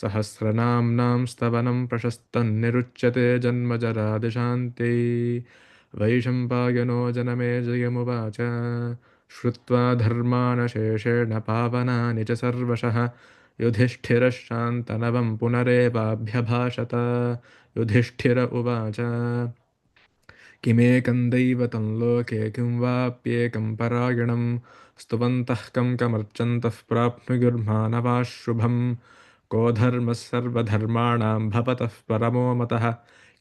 सहस्रनाम्नां स्तवनं प्रशस्तन्निरुच्यते जन्मजरादिशान्त्यै वैशम्पायनो जनमेजयमुवाच श्रुत्वा धर्मानशेषेण पावनानि च सर्वशः युधिष्ठिरः शान्तनवं पुनरेवाभ्यभाषत युधिष्ठिर उवाच किमेकं दैवतं लोके किं वाप्येकं परायणं स्तुवन्तः कं कमर्चन्तः प्राप्नुयुर्मानवाः शुभं को धर्मः सर्वधर्माणां भवतः परमो मतः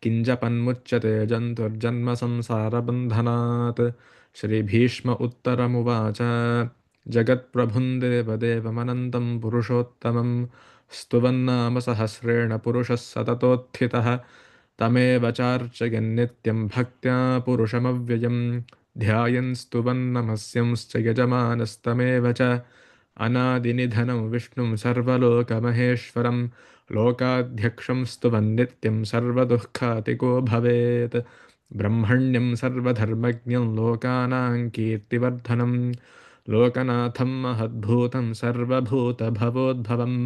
किञ्जपन्मुच्यते जन्तुर्जन्मसंसारबन्धनात् श्रीभीष्म उत्तरमुवाच जगत्प्रभुं देवदेवमनन्तं पुरुषोत्तमं स्तुवन्नाम सहस्रेण पुरुषः सततोत्थितः तमेव चार्चयन्नित्यं भक्त्या पुरुषमव्ययं ध्यायन् स्तुवन्नमस्यंश्च यजमानस्तमेव च अनादिनिधनं विष्णुं सर्वलोकमहेश्वरं लोकाध्यक्षं स्तुवन्नित्यं सर्वदुःखातिको भवेत् ब्रह्मण्यं सर्वधर्मज्ञं लोकानां कीर्तिवर्धनं लोकनाथं महद्भूतं सर्वभूतभवोद्भवम्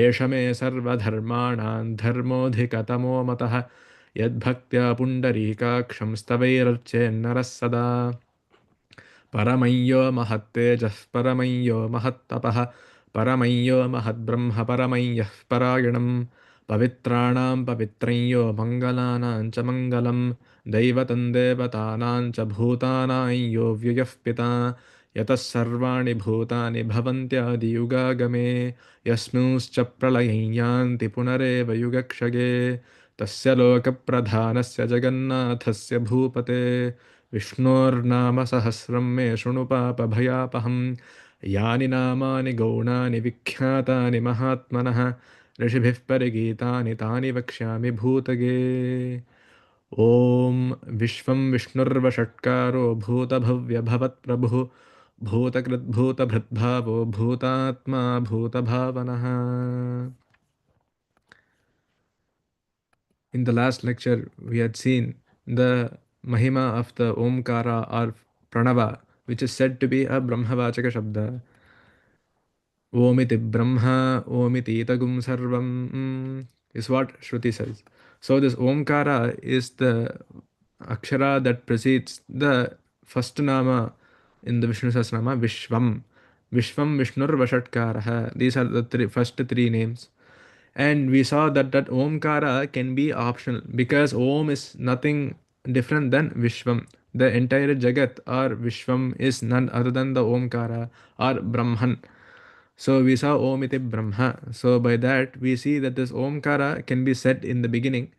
एष मे सर्वधर्माणां धर्मोऽधिकतमो मतः यद्भक्त्या पुण्डरीकाक्षं स्तवैरर्चेन्नरः सदा परमय्यो महत्तेजः परमय्यो महत्तपः परमय्यो महद्ब्रह्म परमय्यः परायणं पवित्राणां पवित्रय्यो मङ्गलानां च मङ्गलं दैवतं देवतानां च भूतानां यो व्ययः पिता यतः सर्वाणि भूतानि भवन्त्यादियुगागमे यस्मिंश्च प्रलयं यान्ति पुनरेव युगक्षये तस्य लोकप्रधानस्य जगन्नाथस्य भूपते विष्णोर्नाम सहस्रं मे शृणु पापभयापहं यानि नामानि गौणानि विख्यातानि महात्मनः ऋषिभिः परिगीतानि तानि वक्ष्यामि भूतगे ॐ विश्वं विष्णुर्वषट्कारो भूतभव्यभवत्प्रभुः भूतकृद्भूतभृद्भावो भूतात्मा भूतभावनः. In the last lecture, we had seen the Mahima of the Omkara or Pranava, which is said to be a Brahmavachaka Shabda. Omiti Brahma, Omiti Itagum Sarvam is what Shruti says. So this Omkara is the Akshara that precedes the first Nama in the Vishnu Sahasranama, Vishvam. Vishvam Vishnur Vashatkaraha. These are the first three names. And we saw that Omkara can be optional because Om is nothing different than Vishwam. The entire Jagat or Vishwam is none other than the Omkara or Brahman. So we saw Om iti Brahma. So by that we see that this Omkara can be said in the beginning.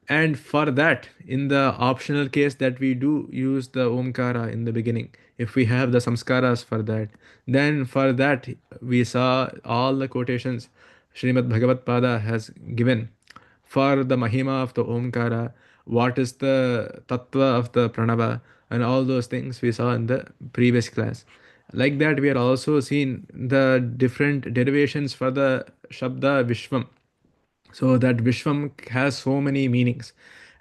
And for that, in the optional case that we do use the Omkara in the beginning, if we have the samskaras for that, then for that we saw all the quotations Srimad Bhagavad Pada has given for the Mahima of the Omkara, what is the Tattva of the Pranava, and all those things we saw in the previous class. Like that, we are also seen the different derivations for the Shabda Vishwam. So that Vishwam has so many meanings,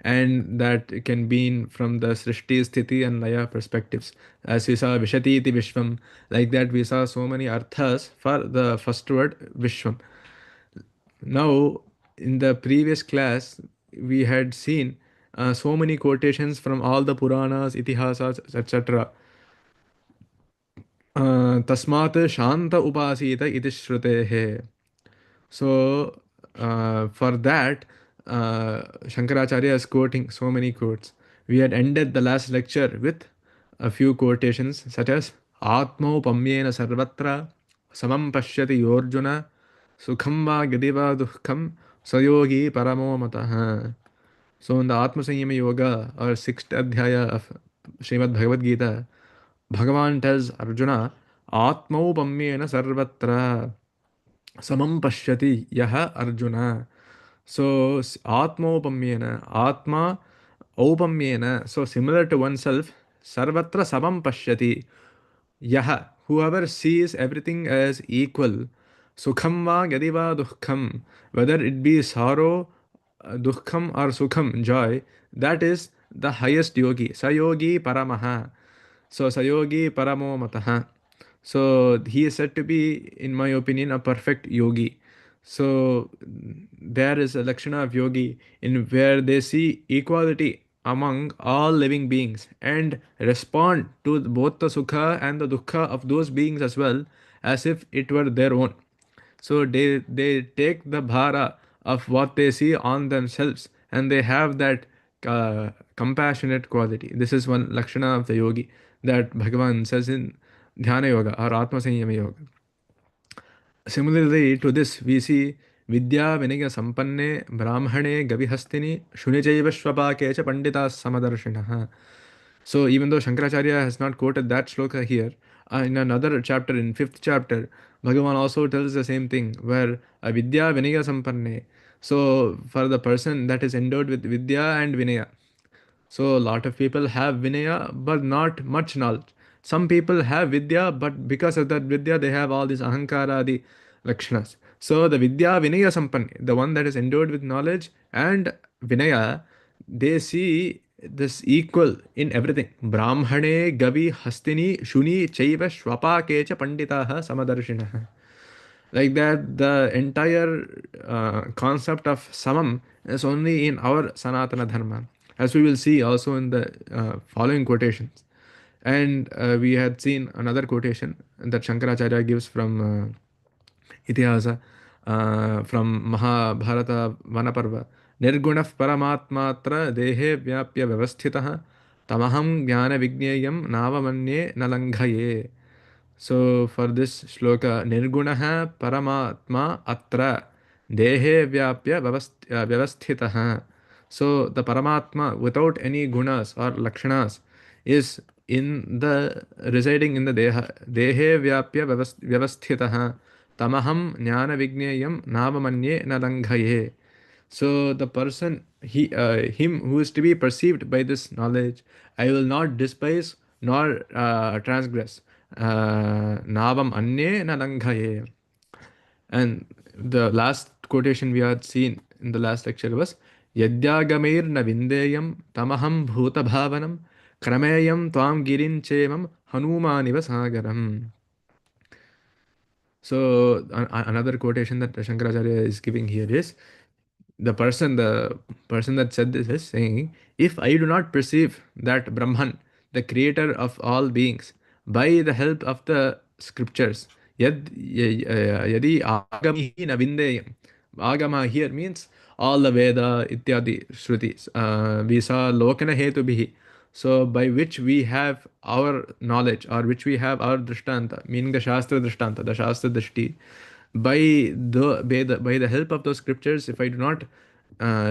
and that can be from the Srishti, Sthiti and Laya perspectives. As we saw Vishati iti Vishwam, like that we saw so many arthas for the first word Vishwam. Now, in the previous class, we had seen so many quotations from all the Puranas, Itihasas, etc. Tasmat Shanta Upasita iti Shrutehe. So, for that, Shankaracharya is quoting so many quotes. We had ended the last lecture with a few quotations such as Atmaupamyena sarvatra samam pashyati yorjuna sukham va gadiva dukham sayogi paramo matah. So in the Atma Sanyama Yoga or 6th Adhyaya of Srimad Bhagavad Gita, Bhagavan tells Arjuna, Atmaupamyena sarvatra samam pashyati yaha Arjuna. So Atmaupamyena, Atma Aupamyena, so similar to oneself, sarvatra samam pashyati. Yaha, whoever sees everything as equal, sukham va yadiva dukkham, whether it be sorrow, dukkham or sukham, joy, that is the highest yogi. Sayogi paramaha. So sayogi paramo mataha. So he is said to be, in my opinion, a perfect yogi. So there is a Lakshana of yogi in where they see equality among all living beings and respond to both the sukha and the dukkha of those beings as well as if it were their own. So they take the bhara of what they see on themselves and they have that compassionate quality. This is one Lakshana of the yogi that Bhagavan says in Dhyana Yoga or Atma Samyama Yoga. Similarly to this, we see Vidya Vinaya Sampanne Brahmane Gavihastini Shunichaiva Shvapake cha Pandita Samadarshinaha. So even though Shankaracharya has not quoted that shloka here, in another chapter, in fifth chapter, Bhagavan also tells the same thing where Vidya Vinaya Sampanne. So for the person that is endowed with Vidya and Vinaya, so a lot of people have Vinaya but not much knowledge. Some people have Vidya, but because of that Vidya, they have all these Ahankara, the Lakshanas. So the Vidya Vinaya Sampanne, the one that is endowed with knowledge and Vinaya, they see this equal in everything. Brahmane Gavi Hastini Shuni Chaiva Shwapa Kecha Panditaha Samadarshinaha. Like that, the entire concept of samam is only in our Sanatana Dharma, as we will see also in the following quotations. And we had seen another quotation that Shankaracharya gives from Itihasa, from Mahabharata Vanaparva. Nirgunah Paramatmatra Dehe Vyapya Vyavasthitah Tamaham Jnana Vigneyam Navamanye Nalanghaye. So for this shloka, Nirgunaha Paramatma Atra Dehe Vyapya Vyavasthitaha. So the Paramatma without any gunas or lakshanas is in the residing in the Deha. Dehe Vyapya Vyavasthitaha. Tamaham Jnana Vigneyam Navamanye Nalanghaye. So the person, him who is to be perceived by this knowledge, I will not despise nor transgress. Navam anye na langhaye. And the last quotation we had seen in the last lecture was Yadyagameir na vindeyam tamaham bhuta bhavanam krameyam tvam girin chemam hanumaniva sagaram. So another quotation that Shankaracharya is giving here is the person that said this is saying, if I do not perceive that Brahman, the creator of all beings, by the help of the scriptures, yadi agamihi na vindeyam. Agama here means all the Veda ityadi shrutis. We saw lokana hetubihi. So by which we have our knowledge or which we have our drishtanta, meaning the Shastra drishtanta, the Shastra drishti, by the help of those scriptures, if I do not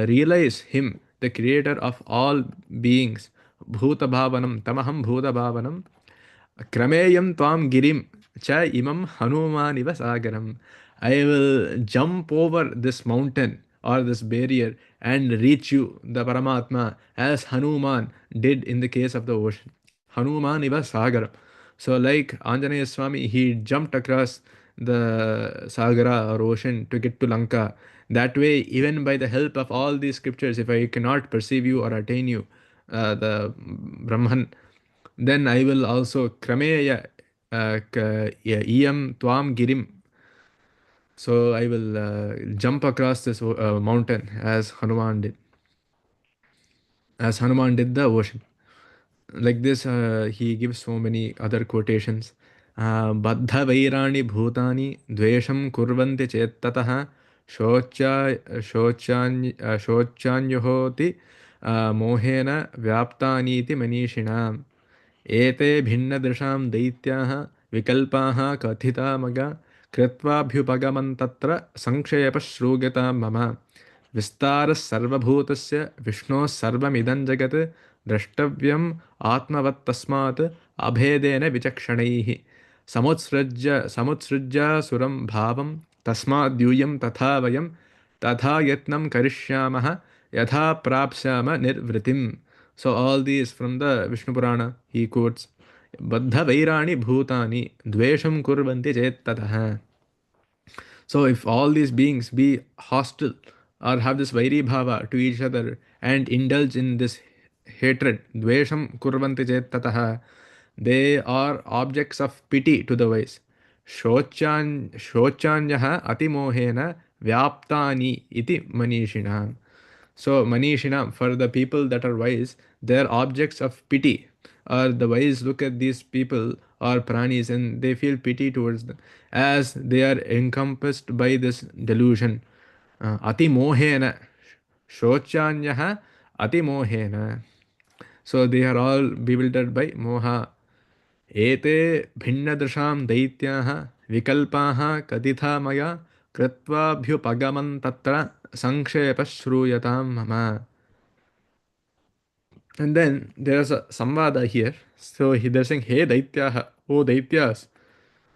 realize him, the creator of all beings, bhuta bhavanam tamaham bhuta bhavanam krameyam tvam girim cha imam hanumaniva sagaram. I will jump over this mountain or this barrier and reach you, the Paramatma, as Hanuman did in the case of the ocean. Hanuman iva sagaram. So like Anjaneya Swami, he jumped across the Sagara or ocean to get to Lanka. That way, even by the help of all these scriptures, if I cannot perceive you or attain you, the Brahman, then I will also krameya iyam tvam girim. So I will jump across this mountain as Hanuman did. As Hanuman did the ocean. Like this, he gives so many other quotations. Baddha vairani bhutani dvesham kurvanti chettatah shochanyohoti mohena vyaptaniti manishinam. Ete भिन्नदृशां दैत्याः विकल्पाः कथितामगा कृत्वाभ्युपगमन्तत्र संक्षेपश्रूयतां मम विस्तारः सर्वभूतस्य विष्णोः सर्वमिदं जगत् द्रष्टव्यम् आत्मवत्तस्मात् अभेदेन विचक्षणैः समुत्सृज्य सुरं भावं तस्माद्यूयं तथा वयं तथा यत्नं करिष्यामः यथा प्राप्स्याम निर्वृतिम्. So all these from the Vishnu Purana he quotes. Baddha vairani bhutani dvesham kurvanti chettatah. So if all these beings be hostile or have this vairi bhava to each other and indulge in this hatred, dvesham kurvanti chettatah, they are objects of pity to the wise. Shochanyaha atimohena vyaptani iti manishina. So manishina, for the people that are wise, they are objects of pity. Or the wise look at these people or pranis and they feel pity towards them as they are encompassed by this delusion. Ati mohena shochanyah ati mohena. So they are all bewildered by moha. एते भिन्नदृशां दैत्याः विकल्पाः कथिता मया कृत्वाभ्युपगमन् तत्र संक्षेपः श्रूयतां मम. And then there's a samvada here. So they're saying, hey Daityaha, oh Daityas,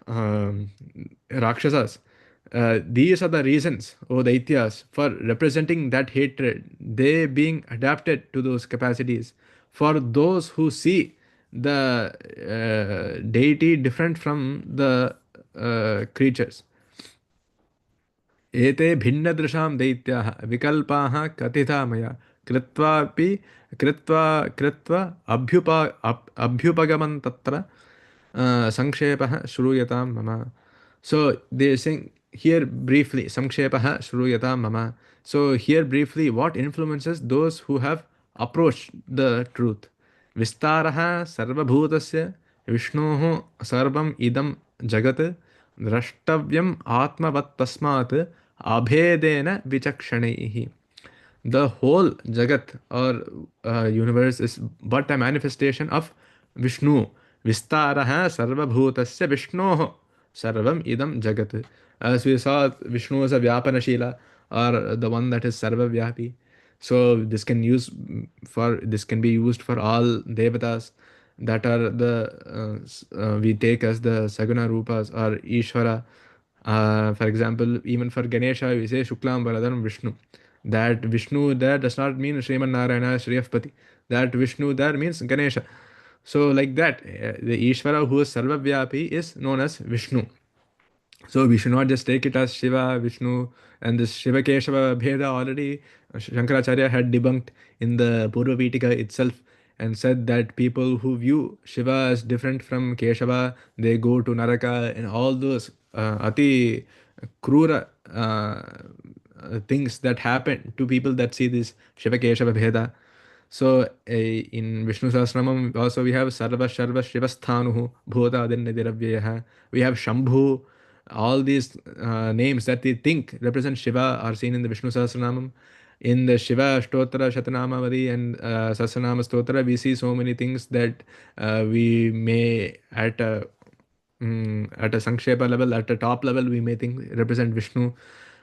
um, Rakshasas, these are the reasons, oh Daityas, for representing that hatred, they being adapted to those capacities. For those who see the deity different from the creatures. एते भिन्नदृशां दैत्याः विकल्पाः कथिता मया कृत्वापि कृत्वा कृत्वा अभ्युपगमन् तत्र संक्षेपः श्रूयतां मम. So they saying here briefly संक्षेपः श्रूयतां मम. So here briefly what influences those who have approached the truth. विस्तारः सर्वभूतस्य विष्णोः सर्वम् इदं जगत् द्रष्टव्यम् आत्मवत् तस्मात् abhedena vichakshanihi. The whole Jagat or universe is but a manifestation of Vishnu. Vistaraha sarvabhutasya Vishnoho sarvam idam Jagat. As we saw, Vishnu is a Vyapanashila or the one that is Sarvavyapi. So this can be used for all devatas that are the we take as the Saguna Rupas or Ishvara. For example, even for Ganesha, we say Shuklam Varadharam Vishnu. That Vishnu there does not mean Sriman Narayana Shriyapati. That Vishnu there means Ganesha. So like that, the Ishvara who is Sarvavyapi is known as Vishnu. So we should not just take it as Shiva, Vishnu, and this Shiva Keshava Bheda already Shankaracharya had debunked in the Purva Pitika itself and said that people who view Shiva as different from Keshava, they go to Naraka and all those Ati Krura things that happen to people that see this Shiva Keshava Bheda. So in Vishnu Sahasranamam also we have Sarva Sharva Shivasthanuhu Bhuta Adinnidiravyaha. We have Shambhu. All these names that they think represent Shiva are seen in the Vishnu Sahasranamam. In the Shiva Stotra Shatanamavadi and Sahasranama Stotra, we see so many things that we may at a Sankshepa level, at a top level, we may think represent Vishnu.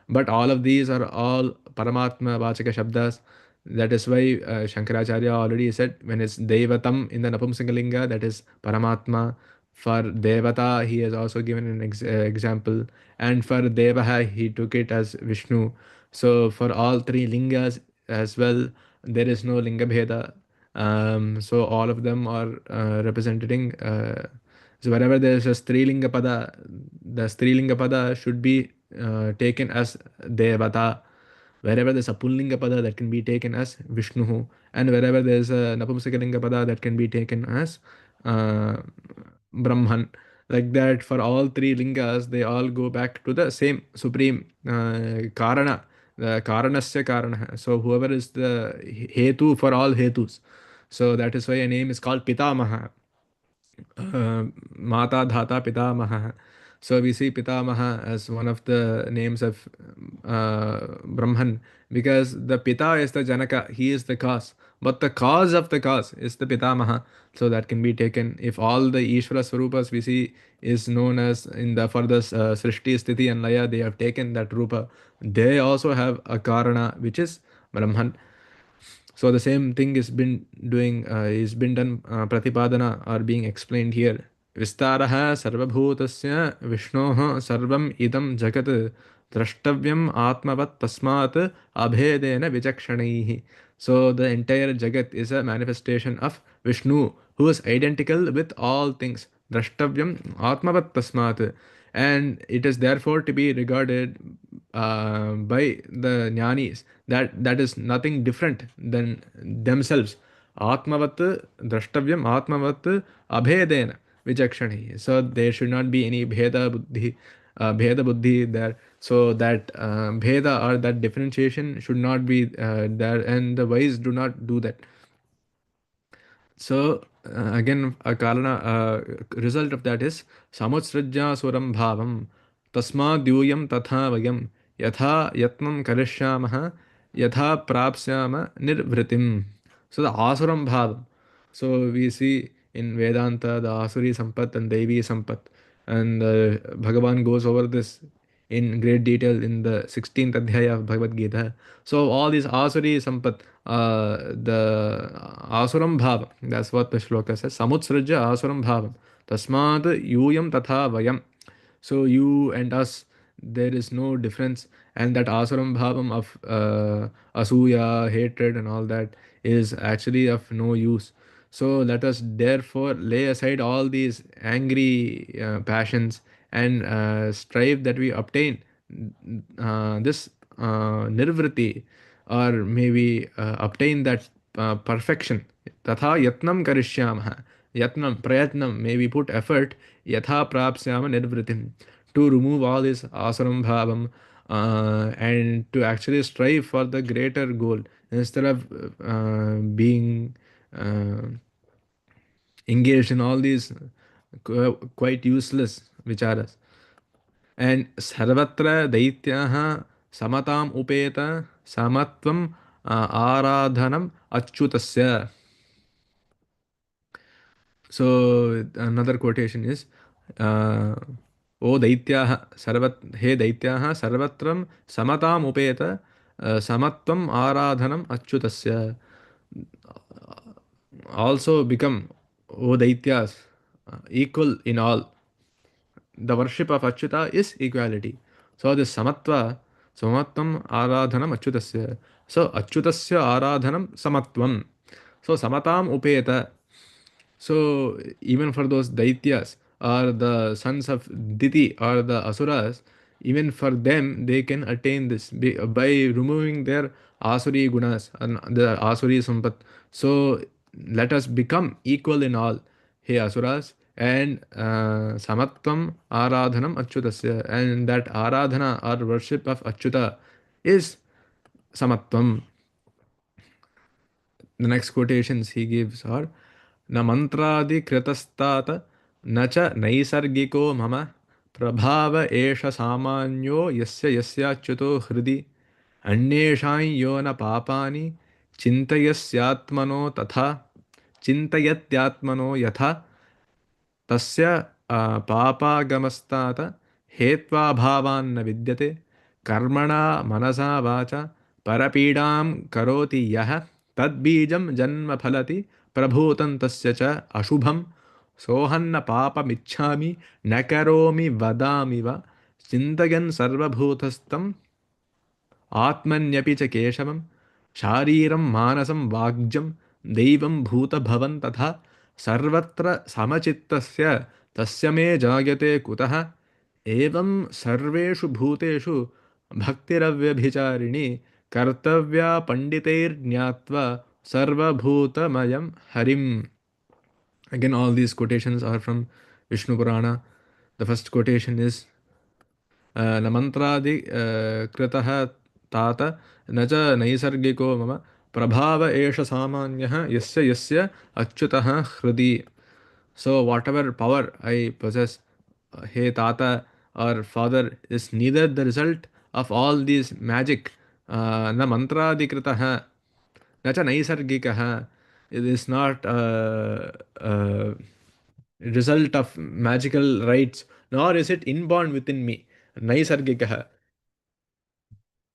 But all of these are all Paramatma Vachaka Shabdas. That is why Shankaracharya already said when it's Devatam in the Napumsakalinga, that is Paramatma. For Devata, he has also given an example. And for Devaha, he took it as Vishnu. So for all three lingas as well, there is no linga bheda. So all of them are representing. So wherever there is a Strilinga pada, the Strilinga pada should be taken as Devata. Wherever there's a Pullinga pada, that can be taken as Vishnu. And wherever there's a Napumsakalinga pada, that can be taken as Brahman. Like that, for all three lingas, they all go back to the same supreme Karana, the Karanasya Karana. So whoever is the Hetu for all Hetus. So that is why a name is called Pitamaha. Mata Dhata Pitamaha. So we see Pitamaha as one of the names of Brahman because the Pita is the Janaka, he is the cause. But the cause of the cause is the Pitamaha. So that can be taken. If all the Ishvara Swarupas we see is known as in the for the Srishti, Sthiti and Laya, they have taken that Rupa. They also have a Karana which is Brahman. So the same thing is been done Pratipadana or being explained here. Vistaraha sarvabhutasya Vishnoho sarvam idam jagat drashtavyam atmavat tasmat abhedena vichakshanihi. So the entire jagat is a manifestation of Vishnu who is identical with all things. Drashtavyam atmavat tasmat. And it is therefore to be regarded by the jnanis that is nothing different than themselves. Atmavat drashtavyam atmavat abhedena vichakshani. So there should not be any bheda buddhi there. So that bheda or that differentiation should not be there, and the wise do not do that. So again, a karana result of that is samutsrajya suram bhavam tasmadyuyam tatha vayam yatha yatnam karishyamah yatha prapsyama nirvritim. So the asuram bhavam. So we see in Vedanta the asuri sampat and devi sampat, and Bhagavan goes over this in great detail in the 16th adhyaya of Bhagavad Gita. So all these asuri sampat, the asuram bhava, that's what the shloka says. Samutsraja asuram bhavam. Tasmad yuyam tatha vayam. So you and us, there is no difference, and that asuram bhavam of asuya, hatred, and all that is actually of no use. So let us therefore lay aside all these angry passions and strive that we obtain this nirvriti, or maybe obtain that perfection. Tatha yatnam karishyamah. Yatnam, prayatnam, maybe put effort. Yatha prapsyama nirvritim. To remove all this asaram bhavam and to actually strive for the greater goal instead of being engaged in all these quite useless vicharas. And sarvatra daityaha samatam upeta samatvam aradhanam achyutasya. So another quotation is O daityaha sarvat he daityaha sarvatram samatam upeta samatvam aradhanam achyutasya. Also become, O daityas, equal in all. The worship of Achyuta is equality. So this samatvam aradhanam Achyutasya. So Achyutasya aradhanam samatvam. So samatam upeta. So even for those daityas or the sons of Diti or the asuras, even for them they can attain this by removing their asuri gunas and the asuri sampat. So let us become equal in all, hey asuras, and samatvam aradhanam achyutasya, and that aradhana or worship of achyuta is samatvam. The next quotations he gives are न मंत्रादि कृतस्तात न च नैसर्गिको मम प्रभाव एष सामान्यो यस्य यस्याच्युतो हृदि अन्येषां यो न पापानि चिन्तयस्यात्मनो तथा चिन्तयत्यात्मनो यथा तस्य पापागमस्तात हेत्वाभावान्न विद्यते कर्मणा मनसा वाचा परपीडां करोति यः तद्बीजं जन्म फलति प्रभूतं तस्य च अशुभं सोहन्न पापमिच्छामि न करोमि वदामि वा चिन्तयन् सर्वभूतस्थं आत्मन्यपि च केशवं शारीरं मानसं वाग्जं दैवं भूतभवं तथा सर्वत्र समचित्तस्य तस्य मे जायते कुतः एवं सर्वेषु भूतेषु भक्तिरव्यभिचारिणी कर्तव्या पंडितैर्ज्ञात्वा सर्वभूतमयं हरिम्. Again, all these quotations are from Vishnu Purana. The first quotation is न मंत्रादि कृतः तात न च नैसर्गिको मम प्रभाव एष सामान्यः यस्य यस्य अच्युतः हृदि. So whatever power I possess, hey tata or father, is neither the result of all these magic, na mantradikritah, na cha naisargikah. It is not result of magical rites, nor is it inborn within me. Naisargikah.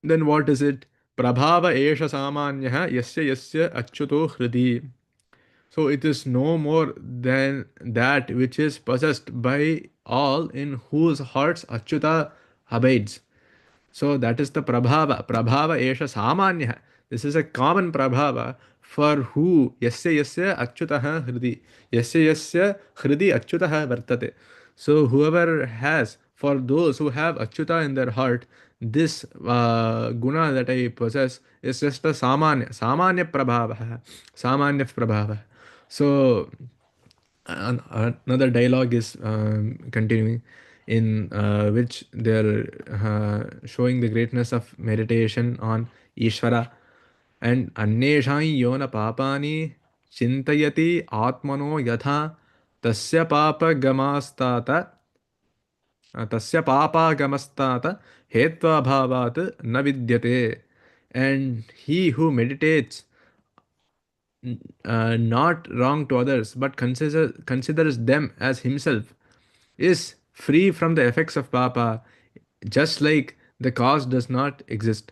Then what is it? Prabhava esha samanyah yasya yasya achyuto hridi. So it is no more than that which is possessed by all in whose hearts Achyuta abides. So that is the Prabhava. Prabhava esha samanya. This is a common Prabhava for who yasya yasya Achyutaha hridi. Yasya yasya hridi Achyutaha vartate. So whoever has, for those who have Achyuta in their heart, this guna that I possess is just a samanya Prabhava. Samanya Prabhava. So another dialogue is continuing. in which they're showing the greatness of meditation on Ishvara. And Anneshai yona papani chintayati atmano yatha tasya papa gamastata tasya papa gamastata hetva bhavat na vidyate. And he who meditates not wrong to others, but considers them as himself, is free from the effects of papa, just like the cause does not exist.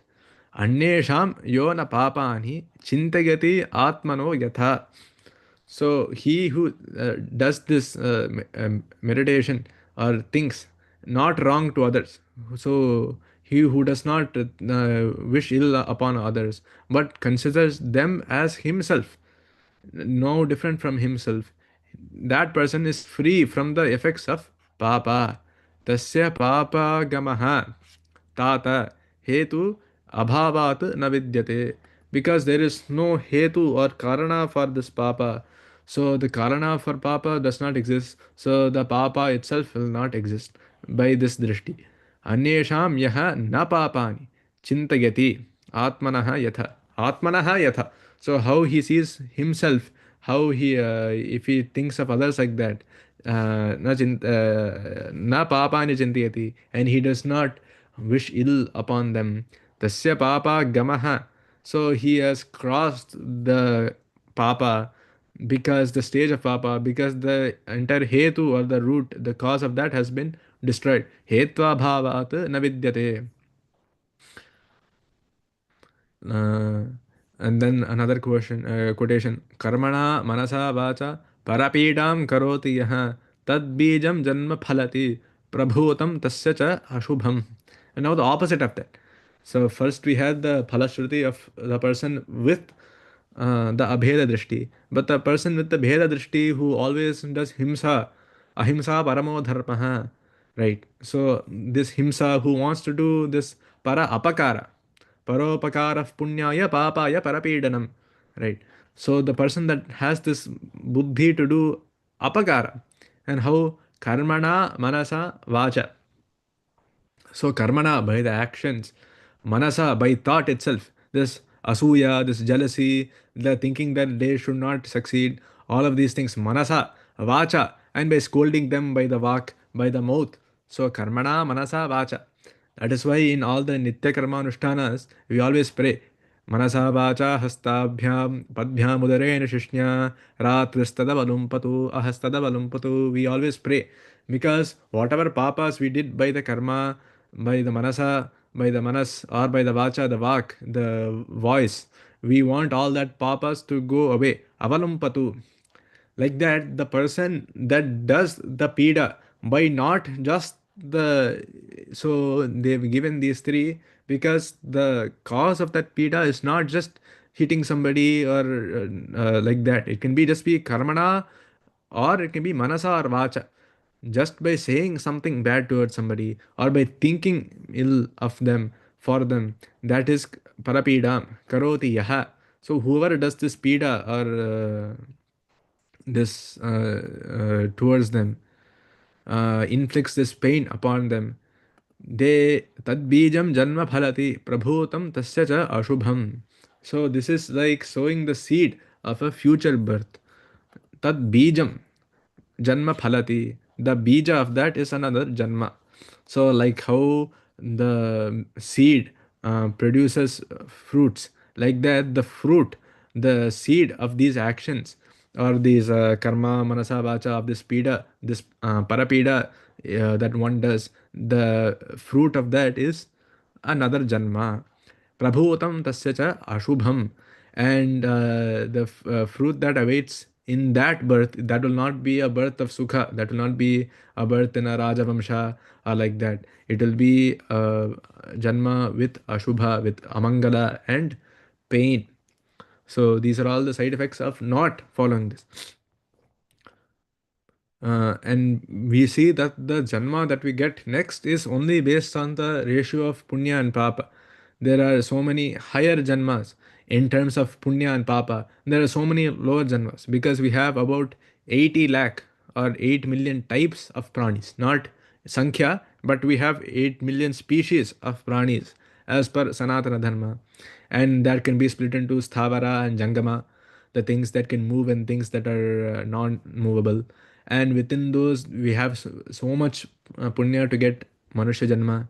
Annesham yona papani chintayati atmano yatha. So he who does this meditation or thinks not wrong to others. So he who does not wish ill upon others, but considers them as himself, no different from himself, that person is free from the effects of papa. Tasya papa gamaha tata hetu abhavat na vidyate. Because there is no hetu or karana for this papa. So the karana for papa does not exist. So the papa itself will not exist by this drishti. Anyesham yaha na papani chintayati atmanaha yatha. Atmanaha yatha. So how he sees himself, how he if he thinks of others like that, na papani chintayati, and he does not wish ill upon them. Tasya papa gamaha. So he has crossed the papa, because the stage of papa, because the entire hetu or the root, the cause of that has been destroyed. Hetva bhavat na vidyate. Uh, and then another quotation: Karmana manasa vacha parapidam karoti yaha tad bijam janma phalati prabhutam tasya cha ashubham. And now the opposite of that. So first we had the phalashruti of the person with the abheda drishti, but the person with the bheda drishti who always does himsa, ahimsa paramo dharmaha, right? So this himsa who wants to do this para apakara, paropakara punyaya papaya parapedanam, right? So the person that has this buddhi to do apakara, and how karmana manasa vacha. So karmana, by the actions, manasa, by thought itself, this asuya, this jealousy, the thinking that they should not succeed, all of these things, manasa, vacha, and by scolding them by the vak, by the mouth. So karmana, manasa, vacha. That is why in all the nitya karma anushtanas, we always pray. Manasa vacha hastabhyam padbhyam udarena shishnya ratristada valumpatu ahastada valumpatu. We always pray, because whatever papas we did by the karma, by the manasa, by the manas, or by the vacha, the vak, the voice, we want all that papas to go away. Avalumpatu. Like that, the person that does the pida by not just the, so they've given these three because the cause of that pida is not just hitting somebody or like that. It can be just be karmana, or it can be manasa or vacha, just by saying something bad towards somebody or by thinking ill of them, for them. That is parapidam karoti yaha. So whoever does this pida or this towards them, inflicts this pain upon them, they tadbijam janma phalati prabhutam tasya cha ashubham. So this is like sowing the seed of a future birth. Tad bijam janma phalati. The bija of that is another janma. So like how the seed produces fruits, like that the fruit, the seed of these actions or these karma, manasa, vacha, of this pida, this parapida that one does, the fruit of that is another janma. Prabhutam tasya cha ashubham. And the fruit that awaits in that birth, that will not be a birth of sukha, that will not be a birth in a Rajavamsha or like that. It will be a janma with ashubha, with amangala and pain. So these are all the side effects of not following this. And we see that the janma that we get next is only based on the ratio of punya and papa. There are so many higher janmas in terms of punya and papa. There are so many lower janmas because we have about 80 lakh or 8 million types of pranis, not Sankhya, but we have 8 million species of pranis as per Sanatana Dharma. And that can be split into Sthavara and Jangama, the things that can move and things that are non movable. And within those, we have so much punya to get Manusha Janma.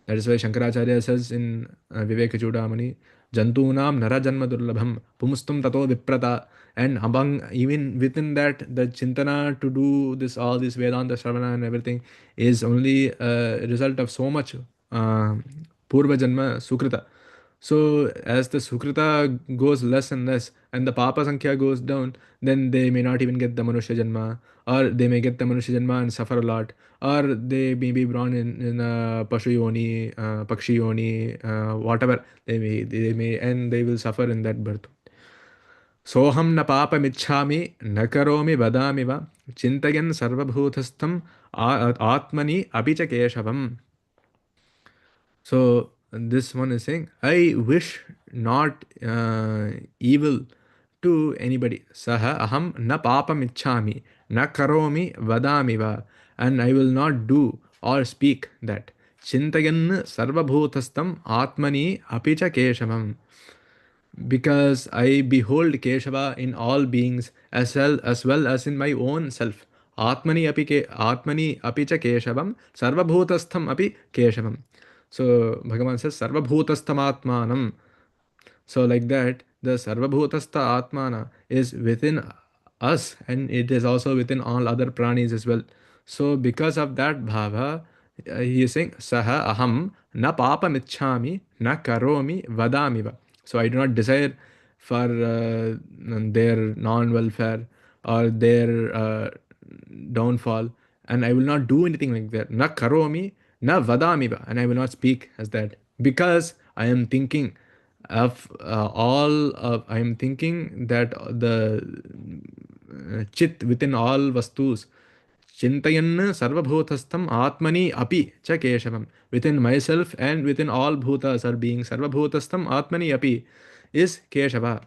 That is why Shankaracharya says in Viveka Chudamani, Jantunam Nara Janma Durlabham, Pumustum Tato Viprata. And among even within that, the Chintana to do this, all this Vedanta Shravana and everything is only a result of so much Purva Janma Sukrita. So as the Sukrita goes less and less and the Papa Sankhya goes down, then they may not even get the Manusha Janma, or they may get the Manusha Janma and suffer a lot, or they may be born in a Pashu Yoni, Pakshi Yoni, whatever they may, and they will suffer in that birth. सोऽहं न पापमिच्छामि न करोमि वदामि वा चिन्तयन् सर्वभूतस्थम् आत्मनि अपि च केशवम्. So this one is saying, I wish not evil to anybody. Saha aham na papam ichchami na karomi vadami va. And I will not do or speak that. Chintayan sarvabhutastam atmani apicha keshavam. Because I behold Keshava in all beings as well as in my own self. Atmani api cha Keshavam sarvabhutastham api Keshavam. So Bhagavan says sarvabhutastham atmanam. So like that, the sarvabhutastha atmana is within us and it is also within all other pranis as well. So because of that bhava, he is saying saha aham na papam ichchami na karomi vadami va. So I do not desire for their non-welfare or their downfall, and I will not do anything like that. Na karomi na vadami va, and I will not speak as that because I am thinking of I am thinking that the chit within all vastus. Chintayan sarvabhutastham atmani api cha keshavam. Within myself and within all bhutas are being sarvabhutastham atmani api is Keshava.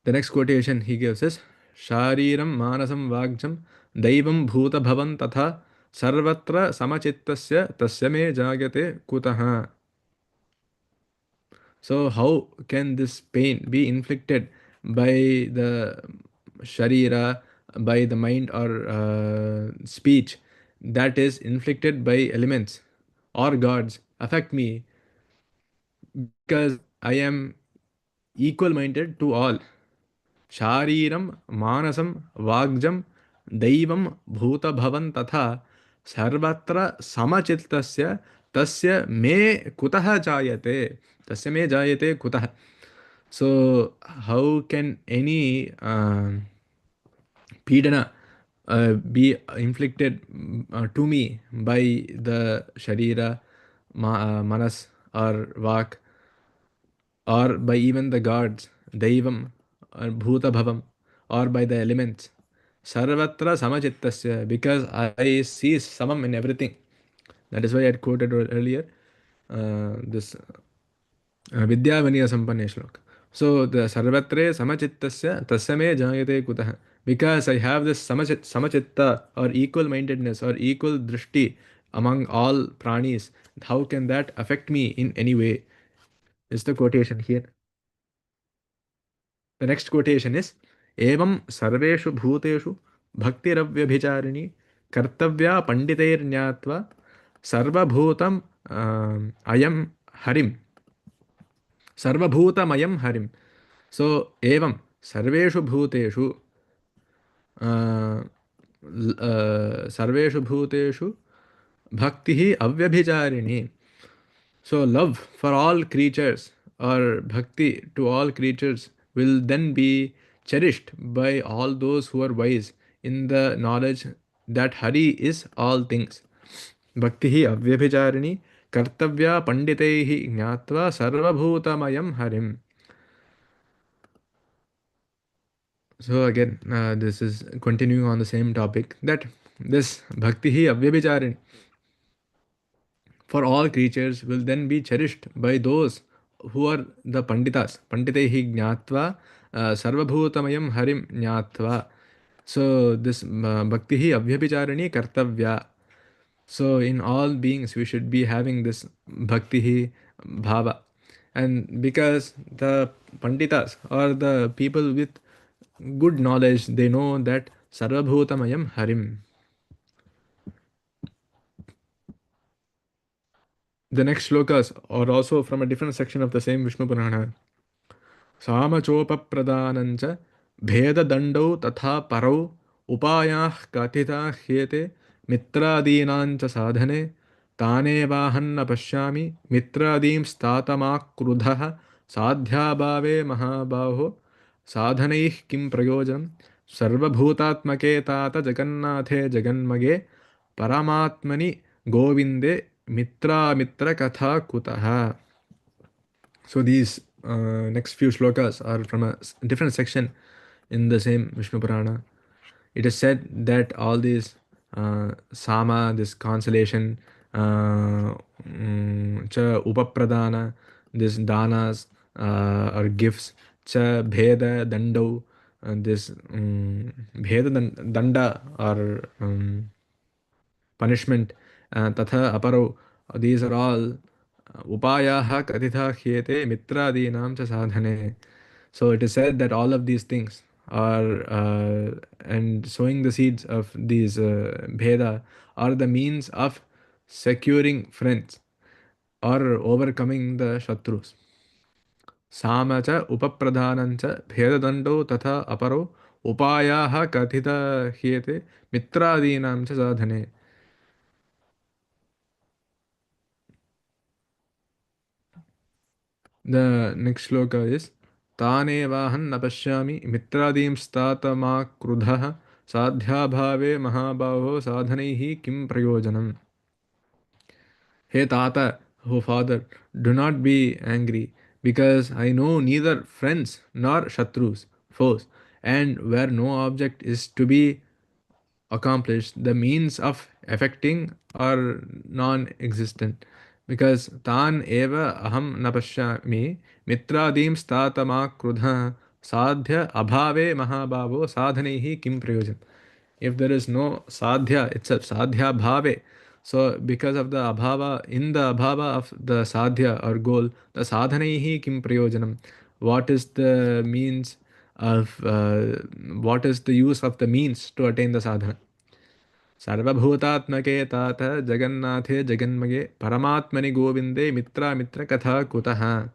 The next quotation he gives is Shariram manasam vagjam daivam bhuta bhavan tatha sarvatra samachittasya tasya me jagate kutaha. So how can this pain be inflicted by the sharira, by the mind or speech that is inflicted by elements or gods affect me because I am equal minded to all. Shariram, Manasam, Vagjam, Daivam, Bhuta Bhavan Tatha, Sarvatra Samachittasya, Tasya Me Kutaha Jayate. Tasya Me Jayate Kutaha. So, how can any Pidana be inflicted to me by the Sharira, Manas, or Vak, or by even the gods, Daivam, or Bhuta Bhavam, or by the elements? Sarvatra Samachittasya, because I see Samam in everything. That is why I had quoted earlier this Vidya Vidya Shankaram shlok. So the Sarvatre Samachittasya Tasame Jayate Kutah. Because I have this Samachitta or equal mindedness or equal drishti among all pranis, how can that affect me in any way? Is the quotation here. The next quotation is Evam Sarveshu Bhuteshu Bhaktiravyabhicharini Kartavya Panditairnyatva Sarvabhutam Ayam Harim. Sarvabhutamayam Harim. So, evam sarveshu bhuteshu sarveshu bhuteshu bhaktihi avyabhicharini. So, love for all creatures or bhakti to all creatures will then be cherished by all those who are wise in the knowledge that Hari is all things. Bhaktihi avyabhicharini kartavya panditaihi jnatva sarvabhutamayam harim. So again, this is continuing on the same topic that this bhakti hi avyabhicharin for all creatures will then be cherished by those who are the panditas. Panditaihi jnatva sarvabhutamayam harim jnatva. So this bhakti hi avyabhicharini kartavya. So in all beings, we should be having this bhakti bhava. And because the panditas or the people with good knowledge, they know that sarvabhutamayam harim. The next shlokas are also from a different section of the same Vishnu Purana. सामचोपप्रदानञ्च भेददण्डौ तथा परौ उपायाः कथिता ह्येते मित्रादीनाञ्च साधने तानेवाहन्न पश्यामि मित्रादींस्तातमाक्रुधः साध्याभावे महाबाहो साधनैः किं प्रयोजनं सर्वभूतात्मके तात जगन्नाथे जगन्मगे परमात्मनि गोविन्दे मित्रामित्रकथा कुतः. So these next few shlokas are from a different section in the same Vishnu Purana. It is said that all these sama, this consolation, cha upapradana, this danas or gifts, cha bheda dando, this bheda danda or punishment, tatha aparo, these are all upayaha katitha hyete mitradinam cha sadhane. So it is said that all of these things are and sowing the seeds of these bheda are the means of securing friends or overcoming the shatrus. Sama cha upapradhanam cha bhedadando tatha aparo upayaha kathita hyete mitradinam cha sadhane. The next shloka is तानेवाहं न पश्यामि मित्रादींस्तातमाक्रुधः साध्याभावे महाबाहो साधनैः किं प्रयोजनम्. Hey Tata, oh Father, do not be angry, because I know neither friends nor shatrus, foes, and where no object is to be accomplished, the means of effecting are non-existent. Because tan eva aham na pashyami mitradim statama krudha sadhya abhave mahabhavo sadhanehi kim prayojan. If there is no sadhya itself, sadhya bhave, so because of the abhava, in the abhava of the sadhya or goal, the sadhanehi kim prayojanam, what is the means of what is the use of the means to attain the sadhana. सर्वभूतात्मके तात जगन्नाथे जगन्मगे परमात्मनि गोविंदे मित्रा मित्र कथा कुतः.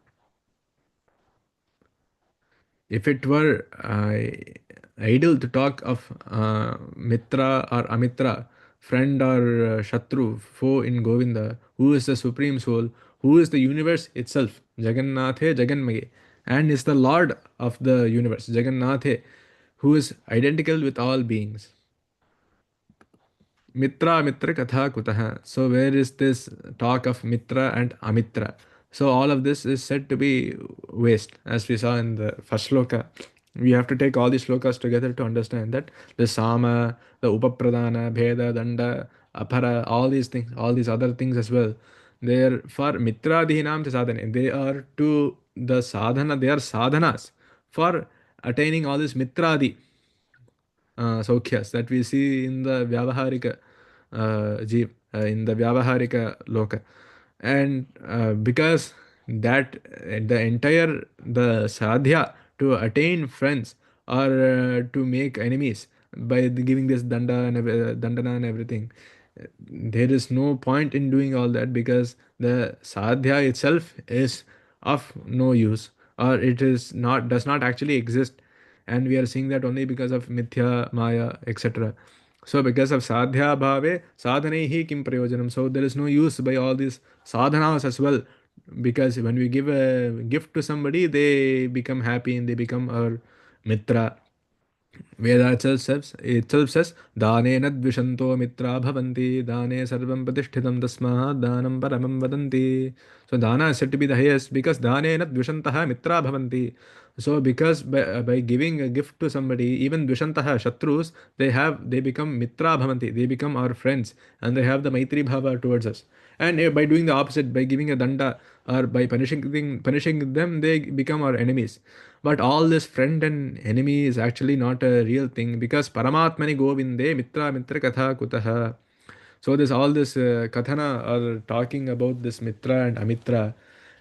If it were idle to talk of mitra or amitra, friend or shatru, foe in Govinda, who is the supreme soul, who is the universe itself, Jagannathe Jaganmage, and is the lord of the universe, Jagannathe, who is identical with all beings. Mitra Mitra Katha Kutaha. So where is this talk of Mitra and Amitra? So all of this is said to be waste, as we saw in the first shloka. We have to take all these shlokas together to understand that the Sama, the Upapradana, Bheda, Danda, Apara, all these things, all these other things as well, they are for Mitradhinam sadhana. They are to the sadhana, they are sadhanas for attaining all this Mitradi saukhyas that we see in the Vyavaharika in the Vyavaharika Loka. And because that the entire the sadhya to attain friends or to make enemies by giving this dandana and everything, there is no point in doing all that, because the sadhya itself is of no use, or it is not, does not actually exist, and we are seeing that only because of mithya maya etc. So because of sadhya bhave sadhanehi kim prayojanam, so there is no use by all these sadhanas as well, because when we give a gift to somebody, they become happy and they become our mitra. Veda itself says Danena dvishanto mitra bhavanti dane sarvam pratishthitam tasmahat danam paramam vadanti. So dana is said to be the highest because danena dvishantaha mitra bhavanti. So because by giving a gift to somebody, even dvishantaha shatrus, they become mitra bhavanti, they become our friends, and they have the maitri bhava towards us. And by doing the opposite, by giving a danda or by punishing them, they become our enemies. But all this friend and enemy is actually not a real thing, because Paramatmani Govinde Mitra Mitra Katha Kutaha. So this all this kathana are talking about this Mitra and Amitra.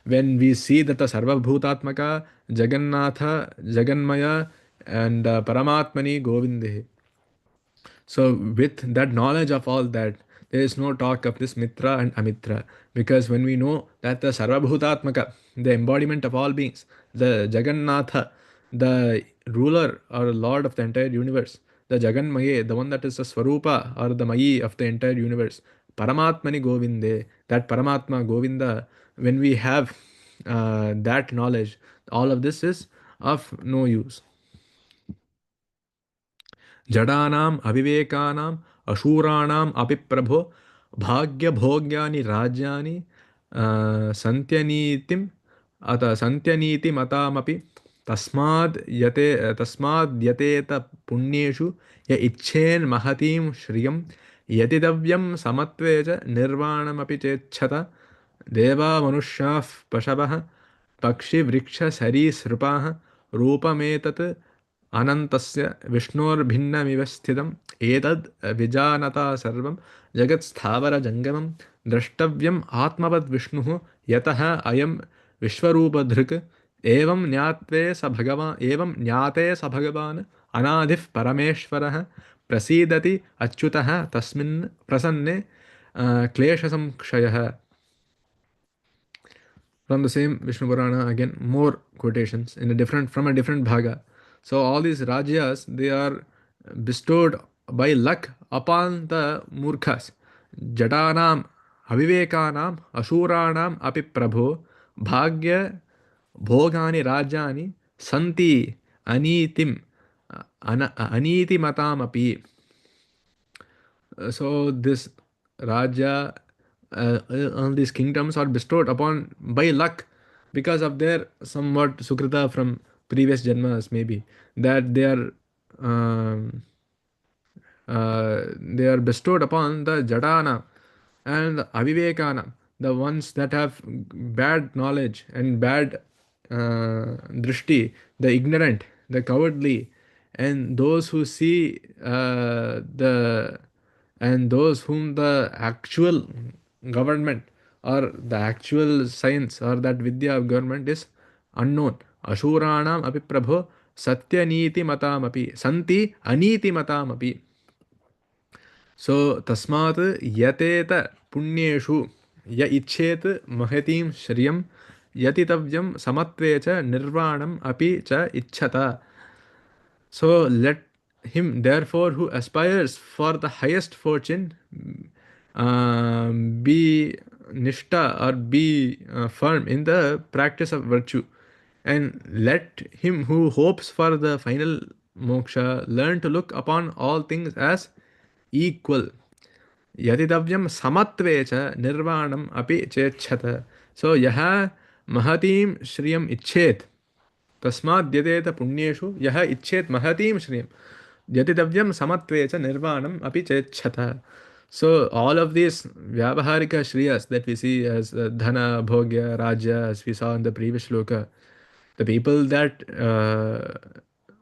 When we see that the Sarva Bhutatmaka, Jagannatha, Jaganmaya, and Paramatmani Govinde. So, with that knowledge of all that, there is no talk of this Mitra and Amitra. Because when we know that the Sarvabhutatmaka, the embodiment of all beings, the Jagannatha, the ruler or lord of the entire universe, the Jaganmaye, the one that is the Swarupa or the Mayi of the entire universe, Paramatmani Govinde, that Paramatma Govinda, when we have that knowledge, all of this is of no use. जडानाम् अविवेकानाम् अशूराणाम् अपि प्रभो भाग्यभोग्यानि राज्यानि सन्त्यनीतिम् सन्त्यनीतिमतामपि तस्माद्यतेत पुण्येषु य इच्छेन् महतीं श्रियं यतितव्यं समत्वे च निर्वाणमपि चेच्छत देवा मनुष्याः पशवः पक्षिवृक्षसरीसृपाः रूपमेतत् अनन्तस्य विष्णोर्भिन्नमिव स्थितम् एतद् विजानता सर्वं जगत्स्थावरजङ्गमं द्रष्टव्यम् आत्मवद्विष्णुः यतः अयं विश्वरूपधृक् एवं ज्ञाते स भगवान् अनादिः परमेश्वरः प्रसीदति अच्युतः तस्मिन् प्रसन्ने क्लेशसंक्षयः. From the same Vishnu Purana, again more quotations in a different from a different bhaga. So all these Rajyas, they are bestowed by luck upon the Murkhas. Jatanam, Avivekanam, Asuranam, Api Prabho, Bhagya, Bhogani Rajani, Santi, Anitim, Aniti Matam Api. So this Raja, all these kingdoms are bestowed upon by luck because of their somewhat sukrita from previous janmas, maybe that um, they are bestowed upon the Jatana and the Avivekana, the ones that have bad knowledge and bad drishti, the ignorant, the cowardly, and those who see and those whom the actual government or the actual science or that vidya of government is unknown. Ashuranam api prabho satya niti matam api santi aniti matam api. So tasmat yateta punyeshu ya ichet mahatim shriyam yatitavyam samatve cha nirvanam api cha ichhata. So let him therefore who aspires for the highest fortune be nishta or be firm in the practice of virtue, and let him who hopes for the final moksha learn to look upon all things as equal. Yatidavyam samatvecha nirvanam api chechata. So yaha mahatim shriyam ichet. तस्माद्यतेत पुण्येषु यः इच्छेत् महतीं श्रियं यतितव्यं समत्वे च निर्वाणम् अपि चेच्छत. So all of these vyavaharika shriyas that we see as dhana, bhogya, rajya, as we saw in the previous shloka, the people that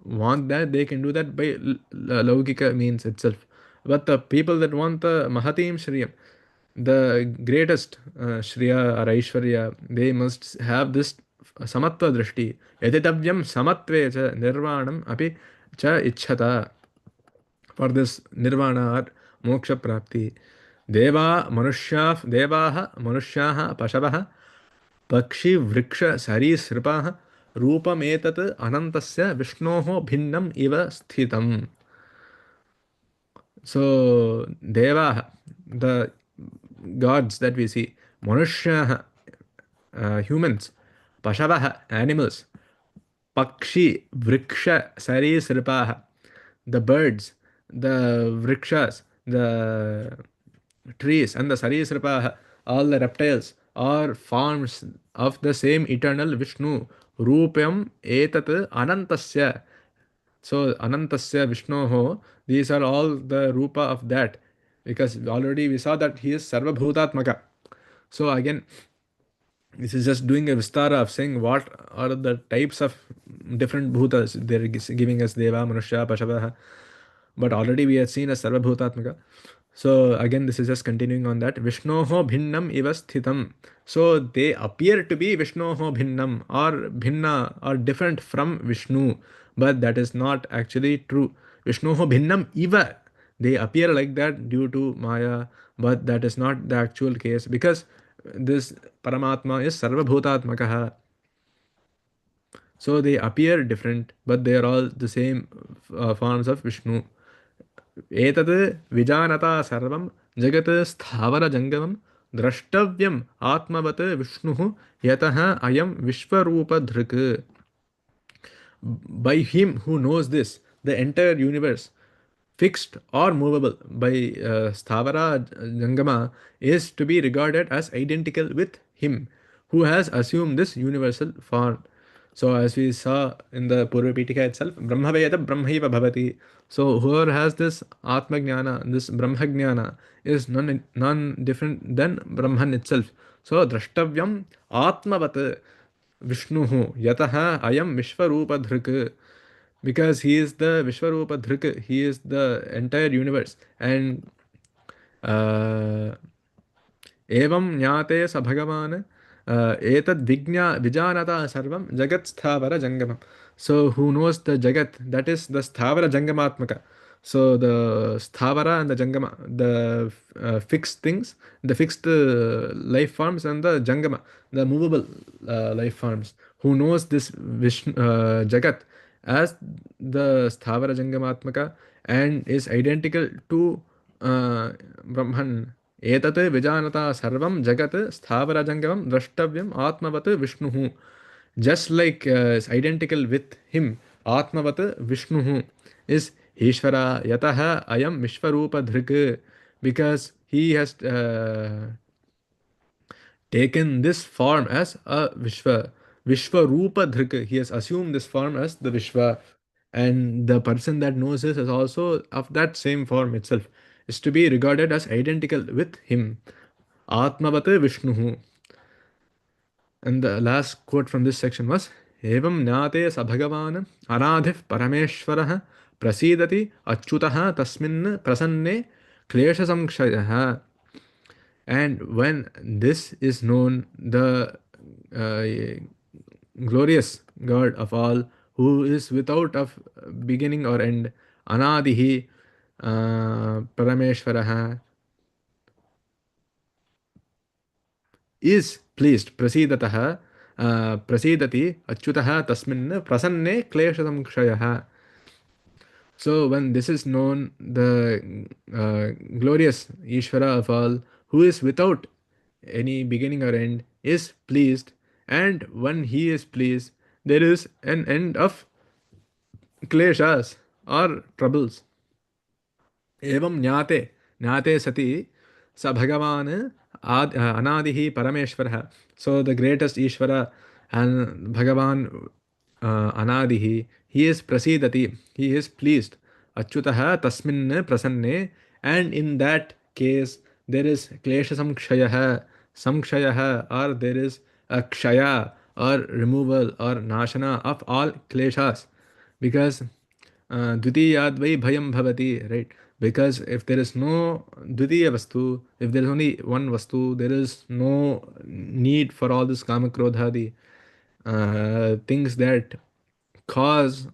want that, they can do that by laukika means itself. But the people that want the mahatim shriyam, the greatest shriya or aishwarya, they must have this samatva drishti. Yatitavyam samatve cha nirvanam api cha ichhata. For this nirvana or moksha prapti. Devaha manushyaha pashavah pakshi vriksha sarisripaha रूपमेतत् अनन्तस्य विष्णोः भिन्नम् इव स्थितम्. So Devaha, the gods that we see, Manushyaha, humans, Pashavaha, animals, Pakshi, Vriksha, Sarisripaha, the birds, the Vrikshas, the trees, and the Sarisripaha, all the reptiles, are forms of the same eternal Vishnu. Rupam etat anantasya. So anantasya Vishnoho, these are all the rupa of that. Because already we saw that he is Sarva Bhutatmaka. So again, this is just doing a vistara of saying what are the types of different bhutas. They're giving us Deva, Manusha, Pashavaha. But already we have seen as Sarva Bhutatmaka. So again, this is just continuing on that. Vishnoho bhinnam iva sthitam. So they appear to be Vishnoho bhinnam or bhinna or different from Vishnu, but that is not actually true. Vishnoho bhinnam iva. They appear like that due to Maya, but that is not the actual case because this Paramatma is Sarvabhutatmakaha. So they appear different, but they are all the same forms of Vishnu. एतत् विजानता सर्वं जगत् स्थावरजङ्गमं द्रष्टव्यम् आत्मवत् विष्णुः यतः अयं विश्वरूपधृक्. By him who knows this, the entire universe, fixed or movable by Sthavara Jangama, is to be regarded as identical with him who has assumed this universal form. So, as we saw in the Purva Pitika itself, Brahmaveda Brahmaiva Bhavati. So, whoever has this Atma Jnana, this Brahma Jnana, is none different than Brahman itself. So, Drashtavyam Atmavat Vishnuhu Yataha Ayam Vishwarupadhruk, because he is the Vishwarupadhruk, he is the entire universe. And एवं ज्ञाते स भगवान् एतद् विजानता सर्वं जगत् स्थावर जङ्गमम्. So who knows the jagat, that is the sthavara jangamatmaka. So the sthavara and the jangama, the fixed things, the fixed life forms, and the jangama, the movable life forms. Who knows this jagat as the sthavara jangamatmaka and is identical to Brahman. एतत् विजानता सर्वं जगत् स्थावरजङ्गमं द्रष्टव्यम् आत्मवत् विष्णुः. Just like is identical with him, Atmavat Vishnuhu is Ishvara Yataha Ayam Vishwarupadhruk, because he has taken this form as a Vishwarupadhruk. He has assumed this form as the Vishwa, and the person that knows this is also of that same form itself, is to be regarded as identical with him. Atmavat Vishnuhu. And the last quote from this section was एवं ज्ञाते स भगवान् अनाधिः परमेश्वरः प्रसीदति अच्युतः तस्मिन् प्रसन्ने क्लेशसंक्षयः. And when this is known, the glorious God of all, who is without of beginning or end, Anadihi Parameshwaraha, is pleased, Prasidatah, Prasidati, Achyutah, Tasmin, Prasanne, Kleshasamkshayah. So when this is known, the glorious Ishvara of all, who is without any beginning or end, is pleased, and when he is pleased, there is an end of kleshas or troubles. एवं ज्ञाते सति स भगवान् अनादिः परमेश्वरः. So the greatest Ishvara and Bhagavan Anadihi, he is prasidati, he is pleased. Achyutah tasmin prasanne, and in that case there is klesha samkshayah, or there is a kshaya or removal or nashana of all kleshas, because dvitiyad vai bhayam bhavati, right? Because if there is no dvitiya vastu, if there is only one vastu, there is no need for all this kama krodhadi things that cause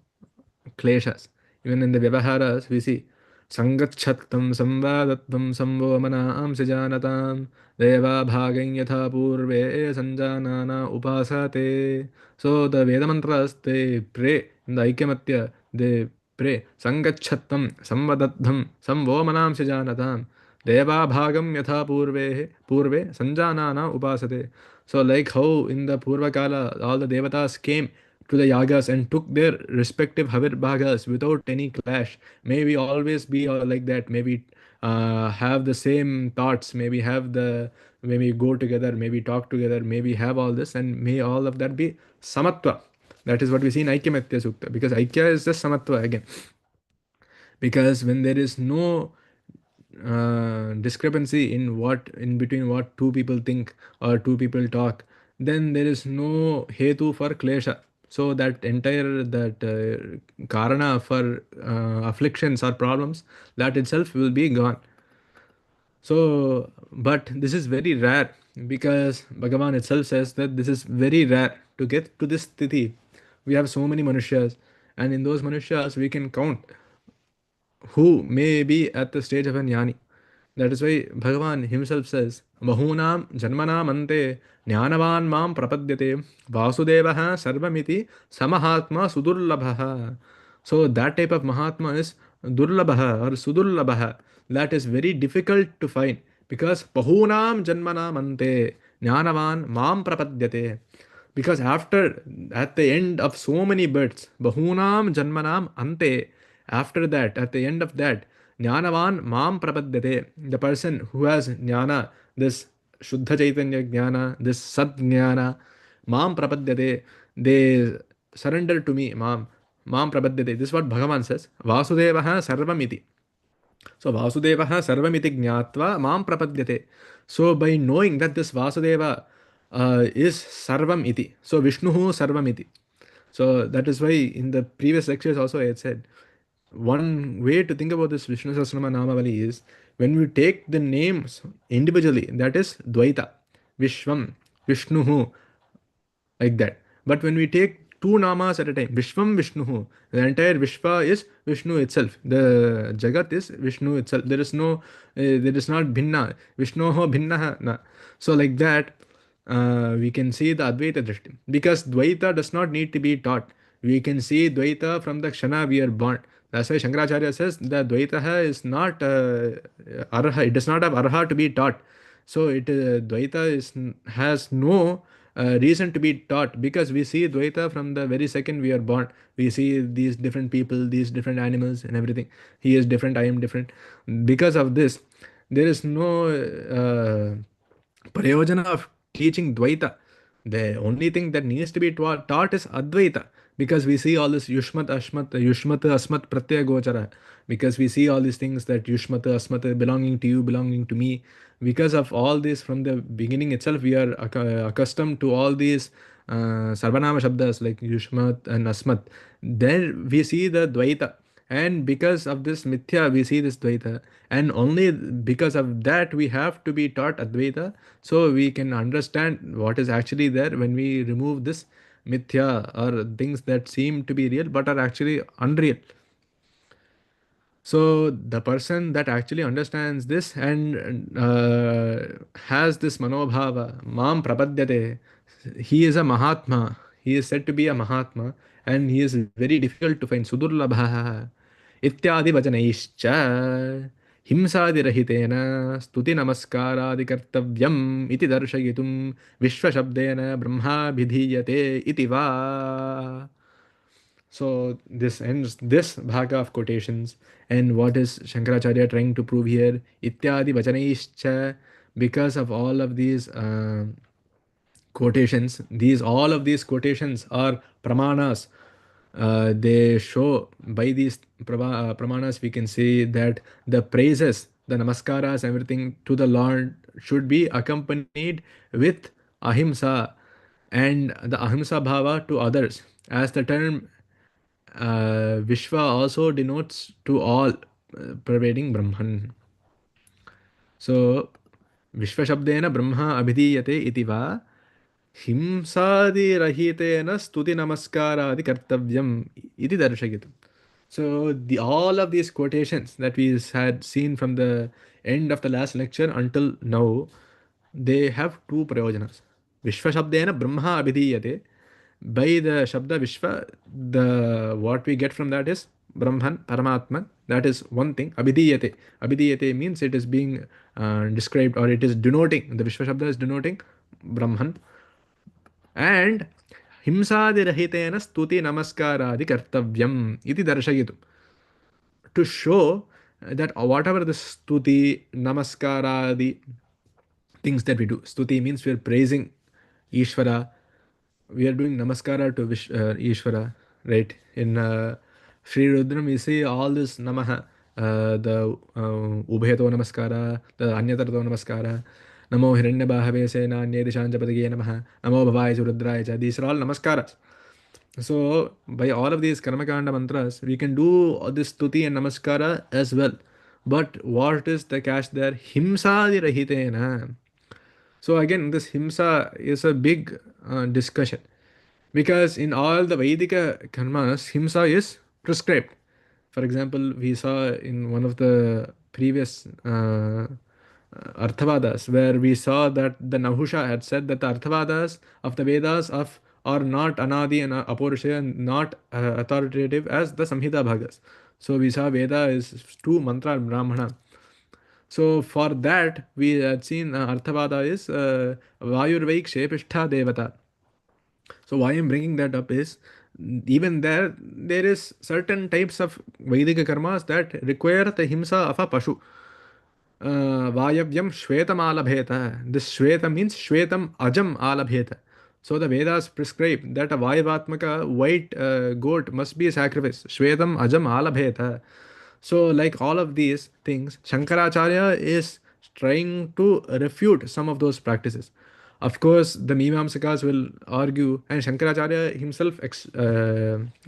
kleshas. Even in the Vyavaharas, we see Sangachattam Samvadatvam Samvomana Amsijanatam Deva Bhagam Yatha Purve Sanjanana Upasate. So the Veda mantras, they pray in the Aikyamattya, they pray Sangachattam Samvadaddham Samvomanam Sijanatam Deva Bhagam Yatha Purve Sanjanana Upasate. So like how in the Purva Kala all the devatas came to the yagas and took their respective havir bhagas without any clash. May we always be like that. Maybe have the same thoughts. Maybe have the, maybe go together. Maybe talk together. Maybe have all this, and may all of that be samatva. That is what we see in Aikyamatya Sukta, because Aikya is just samatva again. Because when there is no discrepancy in between what two people think or two people talk, then there is no hetu for klesha. So that entire karana for afflictions or problems, that itself will be gone. So, but this is very rare because Bhagavan itself says that this is very rare to get to this sthiti. We have so many Manushas, and in those Manushas, we can count who may be at the stage of a jnani. That is why Bhagavan himself says, Bahunam janmanam ante jnanavan mam prapadyate vasudevaha sarvamiti samahatma sudurlabhaha. So that type of Mahatma is Durlabhaha or Sudurlabhaha. That is very difficult to find because Bahunam janmanam ante jnanavan mam prapadyate. Because after, at the end of so many births, Bahunam janmanam ante, after that, at the end of that, Jnanavan mam prapadyate, the person who has jnana, this Shuddha Chaitanya jnana, this Sat jnana, mam prapadyate, they surrender to me, mam prapadyate. This is what Bhagavan says. Vasudevaha sarvamiti. So Vasudevaha sarvamiti jnatva mam prapadyate. So by knowing that this Vasudeva is sarvam iti, so Vishnuhu sarvam iti. So that is why in the previous lectures also I had said, one way to think about this Vishnu Sahasranama Namavali is when we take the names individually, that is Dvaita, Vishwam, Vishnuhu, like that. But when we take two namas at a time, Vishwam Vishnuhu, the entire Vishwa is Vishnu itself. The Jagat is Vishnu itself. There is no, there is not Bhinna. Vishnoho Bhinnaha. Na. So like that, we can see the Advaita Drishti. Because Dvaita does not need to be taught. We can see Dvaita from the Kshana we are born. That's why Shankaracharya says that Dvaita is not Arha. It does not have Arha to be taught. So Dvaita has no reason to be taught because we see Dvaita from the very second we are born. We see these different people, these different animals, and everything. He is different, I am different. Because of this, there is no prayojana of teaching Dvaita. The only thing that needs to be taught is Advaita because we see all this Yushmat, Ashmat, Yushmat, Asmat, Pratyaya Gochara. Because we see all these things that Yushmat, Asmat, belonging to you, belonging to me. Because of all this from the beginning itself, we are accustomed to all these Sarvanama Shabdas like Yushmat and Asmat. Then we see the Dvaita. And because of this mithya, we see this Dvaita. And only because of that, we have to be taught Advaita. So we can understand what is actually there when we remove this mithya or things that seem to be real but are actually unreal. So the person that actually understands this and has this manobhava, mam prapadyate, he is a Mahatma. He is said to be a Mahatma and he is very difficult to find. Sudurlabha ityadi vachanaischa himsadirahitena stuti namaskaraadi kartavyam iti darshayitum vishwashabdena brahma bhidhiyate iti va. So this ends this bhaga of quotations. And what is Shankaracharya trying to prove here? Ityadi vachanaischa. Because of all of these quotations, all of these quotations are pramanas. They show by these pramanas we can see that the praises, the namaskaras, everything to the Lord should be accompanied with ahimsa and the ahimsa bhava to others. As the term Vishwa also denotes to all pervading Brahman. So Vishwashabdena Brahma abhidiyate iti va himsadirahitena stuti namaskaraadi kartavyam iti darshayitum. So all of these quotations that we had seen from the end of the last lecture until now, they have two prayojanas. Vishwashabdena Brahma abhidiyate. By the Shabda Vishwa, the what we get from that is Brahman, Paramatman. That is one thing. Abhidiyate. Abhidiyate means it is being described or it is denoting. The Vishwa Shabda is denoting Brahman. And Himsadirahitena stuti namaskaraadi kartavyam iti darshayitum. To show that whatever the stuti, namaskaraadi things that we do. Stuti means we are praising Ishvara. We are doing namaskara to Ishvara, right? In Sri Rudram, we see all this namaha, the Ubhayato namaskara, the Anyatarto namaskara, Namo Hiranyabhave Sena, Nyedishanjapadage namaha, Namo Bhavaya Rudraya. These are all namaskaras. So, by all of these Karmakanda mantras, we can do this stuti and namaskara as well. But what is the catch there? Himsadi rahitena. So again, this himsa is a big discussion, because in all the Vedika karmas, himsa is prescribed. For example, we saw in one of the previous Arthavadas, where we saw that the Nahusha had said that the Arthavadas of the Vedas are not Anadi and Aporusha, and not authoritative as the Samhita Bhagas. So we saw Veda is two mantra Brahmana. So for that, we had seen Arthavada is Vayurvaikshe Pishtha Devata. So why I'm bringing that up is, even there is certain types of Vedic karmas that require the himsa of a pashu. Vayavyam Shvetam alabheta. This Shveta means Shvetam Ajam alabheta. So the Vedas prescribe that a Vayavatmaka white goat must be sacrificed. Shvetam Ajam alabheta. So like all of these things, Shankaracharya is trying to refute some of those practices. Of course, the Mimamsakas will argue, and Shankaracharya himself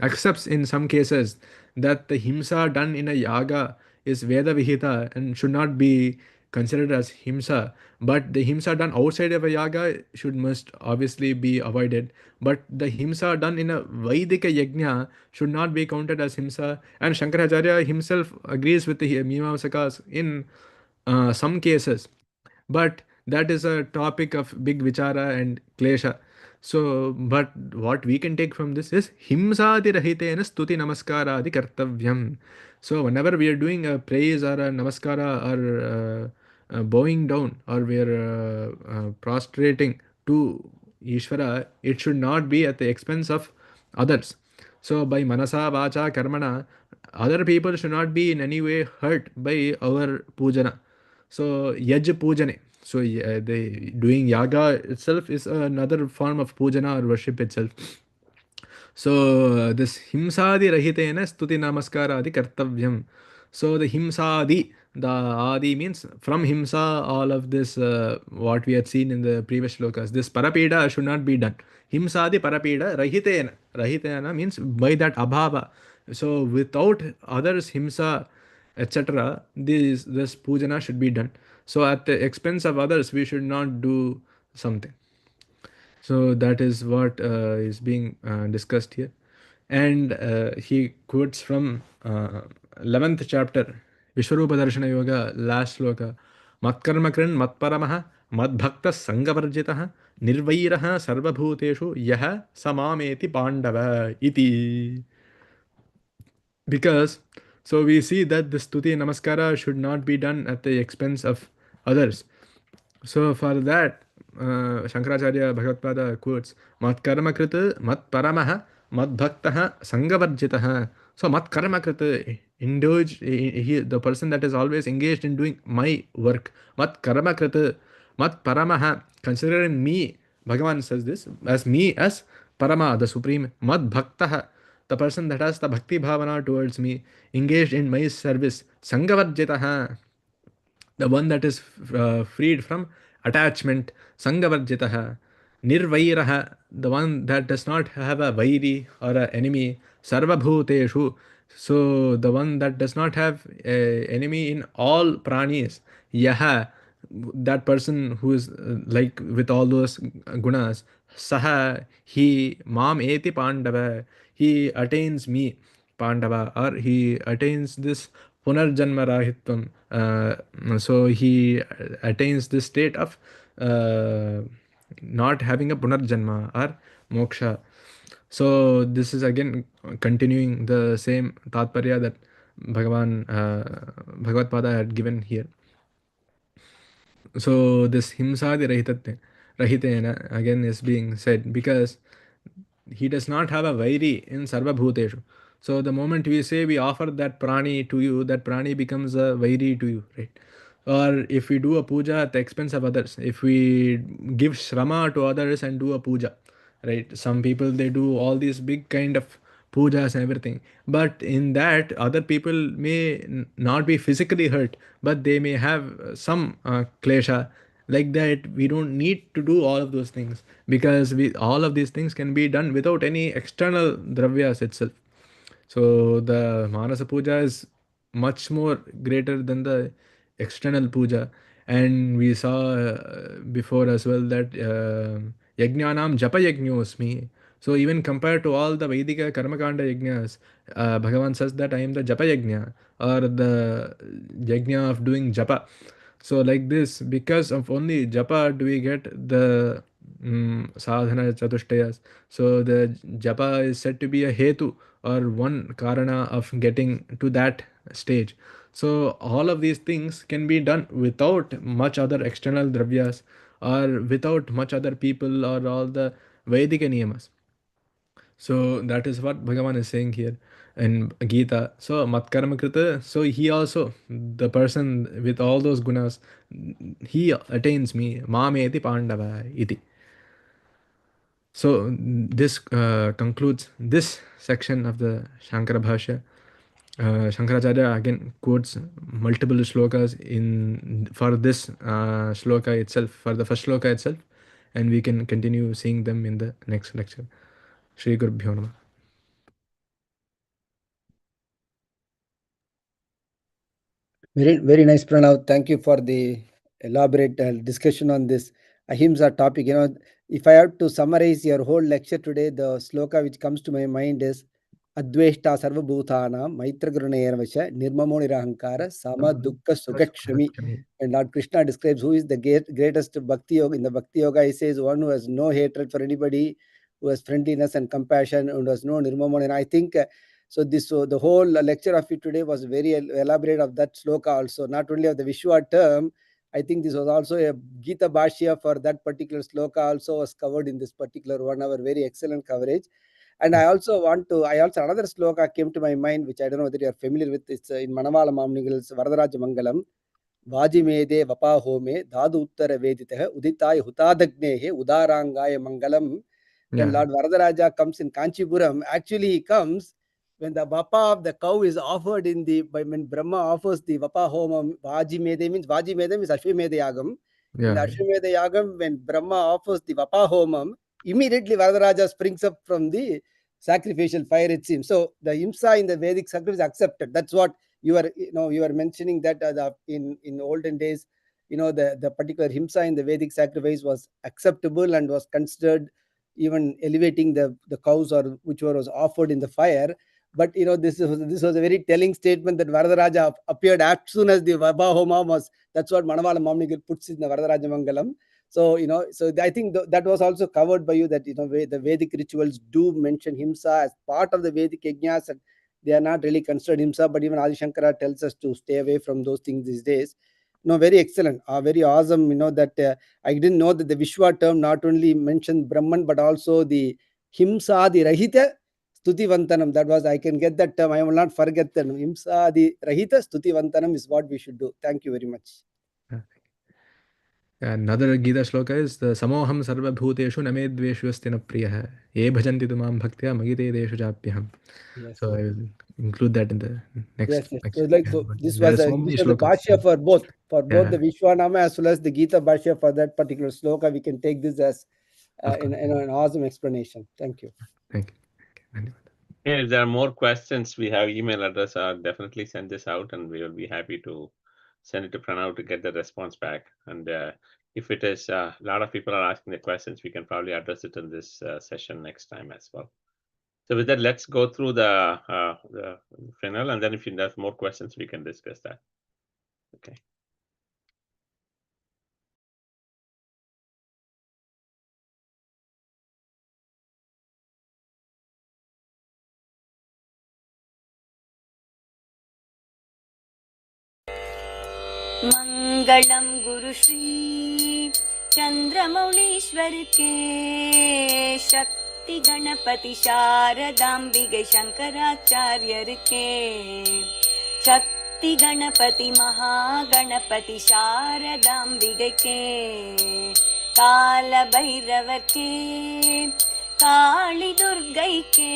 accepts in some cases that the himsa done in a yaga is Veda Vihita and should not be considered as himsa. But the himsa done outside of a yaga must obviously be avoided. But the himsa done in a Vaidika yajna should not be counted as himsa. And Shankaracharya himself agrees with the Mimamsakas in some cases. But that is a topic of big vichara and klesha. So, but what we can take from this is himsadi rahitena stuti namaskara adi kartavyam. So, whenever we are doing a praise or a namaskara or bowing down, or we are prostrating to Ishvara, it should not be at the expense of others. So, by manasa, vacha, karmana, other people should not be in any way hurt by our pujana. So yaj pujane. So the doing yaga itself is another form of pujana or worship itself. So this himsadi rahitena stuti namaskara adi kartavyam. So the himsadi, the adi means from himsa, all of this what we had seen in the previous shlokas. This parapida should not be done. Himsadi parapida rahitena. Rahitena means by that abhava. So without others himsa, etc., this pujana should be done. So at the expense of others, we should not do something. So that is what is being discussed here. And he quotes from 11th chapter, Vishwarupa Darshana Yoga, last sloka. Matkarmakran matparamaha madbhakta sangavarjitaha nirvairaha sarvabhuteshu yaha samameti pandava iti. Because, so we see that the stuti and namaskara should not be done at the expense of others. So for that, Shankaracharya Bhagavad quotes, Mat karma krita, mat paramaha, mat bhaktaha, sangavarjitaha. So mat karma krita, indulge, the person that is always engaged in doing my work. Mat karma krita, mat paramaha, considering me, Bhagavan says this, as me as Parama, the Supreme. Mat bhaktaha, the person that has the bhakti bhavana towards me, engaged in my service. Sangavarjitaha, the one that is freed from attachment. Sangavarjitaha. Nirvairaha, the one that does not have a vairi or an enemy. Sarvabhuteshu, so the one that does not have a enemy in all pranis. Yaha, that person who is like with all those gunas. Saha, he mam eti pandava, he attains me, Pandava, or he attains this punarjanma rahitvam. So he attains this state of not having a punarjanma or moksha. So this is again continuing the same tatparya that Bhagavad Pada had given here. So this himsadi rahitena again is being said because he does not have a vairi in sarva bhuteshu. So the moment we say we offer that prani to you, that prani becomes a vairi to you, right? Or if we do a puja at the expense of others, if we give shrama to others and do a puja, right? Some people, they do all these big kind of pujas and everything, but in that other people may not be physically hurt, but they may have some klesha. Like that, we don't need to do all of those things, because we all of these things can be done without any external dravyas itself. So the manasa puja is much more greater than the external puja. And we saw before as well that yajnanam japa yajñosmi. So even compared to all the Vedika Karmakanda yajnas, Bhagavan says that I am the japa yajna, or the yajna of doing japa. So like this, because of only japa do we get the sadhana chatushtayas. So the japa is said to be a hetu, or one karana of getting to that stage. So all of these things can be done without much other external dravyas, or without much other people, or all the Vedika niyamas. So that is what Bhagavan is saying here in Gita. So Matkarma Krita, so he also, the person with all those gunas, he attains me, Mameti Pandava iti. So this concludes this section of the Shankara Bhashya. Shankaracharya again quotes multiple shlokas in for this shloka itself, for the first shloka itself, and we can continue seeing them in the next lecture. Shri Gurubhyo Namah. Very, very nice, Pranav. Thank you for the elaborate discussion on this ahimsa topic. If I have to summarize your whole lecture today, the sloka which comes to my mind is Adveshta Sarva Bhutana Maitra Gurunayarvasha Nirmamo Nirahankara Sama Dukkha Sukakshami. And Lord Krishna describes who is the greatest Bhakti Yoga. In the Bhakti Yoga, he says one who has no hatred for anybody, who has friendliness and compassion, and who has no Nirmamo. And I think so the whole lecture of it today was very elaborate of that sloka also, not only of the Vishwa term. I think this was also a Gita Bhashya for that particular sloka also was covered in this particular 1 hour, very excellent coverage. And I also another sloka came to my mind, which I don't know whether you are familiar with. It's in Manavala Mamnigal's Varadaraja Mangalam. Vajimede Vapahome Dhadu Uttara Veditaha Uditai Hutadagnehe Udarangaya Mangalam. When Lord Varadaraja comes in Kanchipuram, actually he comes when the vapa of the cow is offered when Brahma offers the vapa homam. Vajimede means Ashwamedha Yagam. In the Ashwamedha Yagam, when Brahma offers the vapa homam, immediately Varadaraja springs up from the sacrificial fire, it seems. So the himsa in the Vedic sacrifice is accepted. That's what you were mentioning, that in olden days, the particular himsa in the Vedic sacrifice was acceptable and was considered even elevating the cows or whichever was offered in the fire. But this was a very telling statement that Varadaraja appeared as soon as the Vabha Homa was. That's what Manavala Mamnigal puts in the Varadaraja Mangalam. So so I think that was also covered by you, that the Vedic rituals do mention himsa as part of the Vedic yajnas, and they are not really considered himsa. But even Adi Shankara tells us to stay away from those things these days. Very excellent, very awesome. That I didn't know that the Vishwa term not only mentioned Brahman but also the himsa, the rahita Stuti Vantanam. That was, I can get that term. I will not forget the himsa, the rahita Stuti Vantanam is what we should do. Thank you very much. Another Gita shloka is the Samoham Sarva Bhuteshu Name Dveshu Astina Priyaha Ye Bhajanti Tumam Bhaktya Magite Deshu Japyaham. So I will include that in the next. Yes. So this was so the bhashya for both the Vishwanama as well as the Gita bhashya for that particular sloka. We can take this as an awesome explanation. Thank you. Thank you. If there are more questions, we have email address. Definitely send this out, and we will be happy to send it to Pranav to get the response back. And if it is a lot of people are asking the questions, we can probably address it in this session next time as well. So with that, let's go through the final, and then if you have more questions, we can discuss that. Okay. मंगलम गुरु श्री चंद्रमौलीश्वर के शक्ति गणपति शारदाम्बिके शंकराचार्यर के शक्ति गणपति महागणपति शारदाम्बिके के काल भैरव के काली दुर्गै के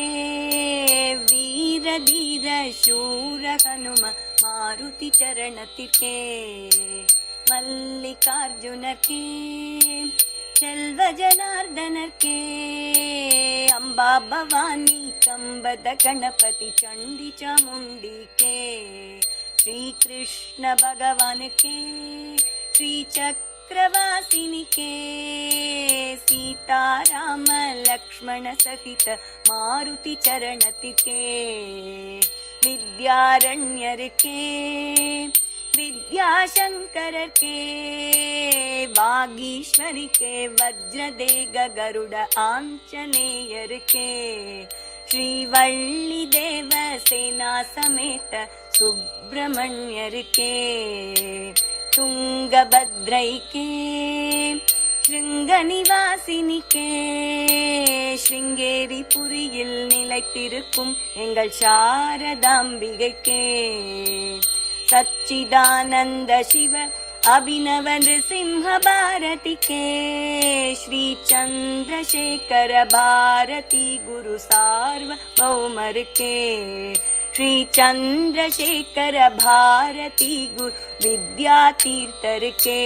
वीर धीर शूर हनुमा मारुति चरण के मल्लिकार्जुन के चल्व जनार्दन के अंबा भवानी कंबद गणपति चंडी चामुंडी के श्री कृष्ण भगवान के, श्री चक्रवासिनी के, सीता राम लक्ष्मण सहित मारुति चरणति के, विद्यारण्यर के, विद्याशंकर के, वागीश्वरी के, वज्रदेग गरुड़ आंजनेयर के, श्रीवल्ली देव सेना समेत सुब्रह्मण्यर के, तुंगभद्रै के, श्रृंग निवासिनी के, श्रृंगेरी पुरिயில் நிலைத்திருக்கும் எங்கள் சாரதாம்பிகைக்கே, सच्चिदानंद शिव अभिनव नृसिंह भारती के, श्री चंद्रशेखर भारती गुरु सार्वभौमर के, श्री चंद्रशेखर भारती गुरु विद्यातीर्थर के,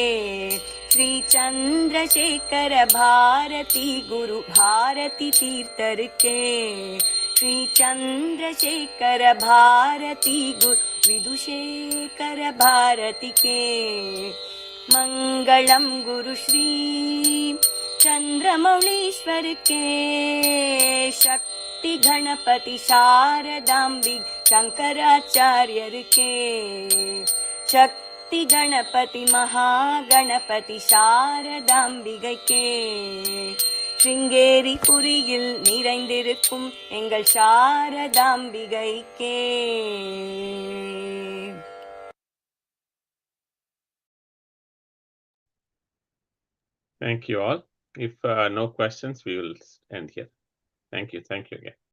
श्री चंद्रशेखर भारती गुरु भारती तीर्थर के, श्री चंद्रशेखर भारती गुरु विदुशेखर भारती के, मंगलम गुरु श्री चंद्रमौलीश्वर के, शक्ति गणपति शारदाम्बिक शंकराचार्यर के, शक्ति गणपति महागणपति शारदाம்பிகை के, श्रृंगेरी पुरिயில் நிறைந்திருக்கும் எங்கள் சாரதாம்பிகைக்கே. Thank you all. If no questions, we will end here. Thank you. Thank you again.